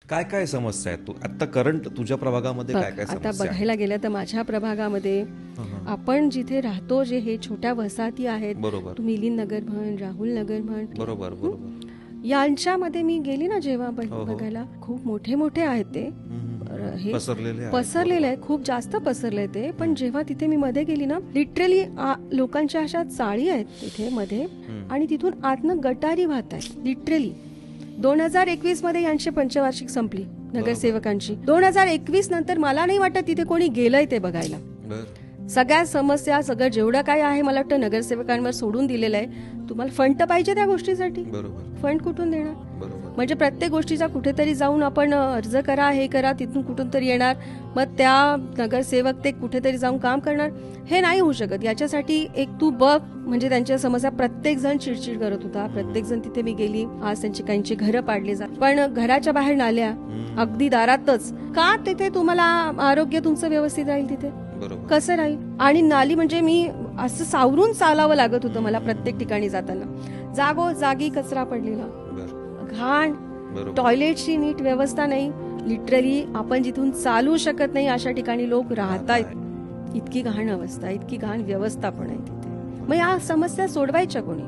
काय काय समस्या आहेत? तू आता करंट तुझ्या प्रभागामध्ये काय काय आता समस्या आहेत? बघायला गेलं तर माझ्या प्रभागामध्ये आपण जिथे राहतो, जे हे छोट्या वसाहती आहेत, बरोबर तू मिलिंद नगर म्हण, राहुल नगर म्हण, बरोबर बरोबर यांच्यामध्ये मी गेली ना जेव्हा हो. बघायला, खूप मोठे मोठे आहेत ते. हे पसरलेले आहेत. पसरलेलं आहे, खूप जास्त पसरलंय ते. पण जेव्हा तिथे मी मध्ये गेली ना, लिटरली लोकांच्या अशा चाळी आहेत तिथे मध्ये, आणि तिथून आतनं गटारी वाहत आहे लिटरली. 2021 मध्ये यांची पंचवार्षिक संपली नगरसेवकांची. 2021 नंतर मला नाही वाटत तिथे कोणी गेलंय ते बघायला. बरं. सगळ्या समस्या, सगळं जेवढं काय आहे, मला वाटतं नगरसेवकांवर सोडून दिलेलं आहे. तुम्हाला फंड तर पाहिजे त्या गोष्टीसाठी, बरोबर फंड कुठून देणार? बरोबर म्हणजे प्रत्येक गोष्टीचा कुठेतरी जाऊन आपण अर्ज करा, हे करा, तिथून कुठून तरी येणार, मग त्या नगरसेवक ते कुठेतरी जाऊन काम करणार, हे नाही होऊ शकत. याच्यासाठी एक तू बघ, म्हणजे त्यांच्या समस्या, प्रत्येक जण चिडचिड करत होता, प्रत्येक जण. तिथे मी गेली, आज त्यांची काहींची घरं पाडली जात, पण घराच्या बाहेर नाल्या, अगदी दारातच का. तिथे तुम्हाला आरोग्य तुमचं व्यवस्थित राहील तिथे? बरोबर कसं राहील? आणि नाली म्हणजे मी असं सावरून चालावं लागत होतं मला प्रत्येक ठिकाणी जाताना. जागोजागी कचरा पडलेला, बरं घाण, बरोबर टॉयलेटची नीट व्यवस्था नाही. लिटरली आपण जिथून चालू शकत नाही अशा ठिकाणी लोक राहतायत. इतकी घाण अवस्था, इतकी घाण व्यवस्था पण आहे तिथे. मग या समस्या सोडवायच्या कोणी?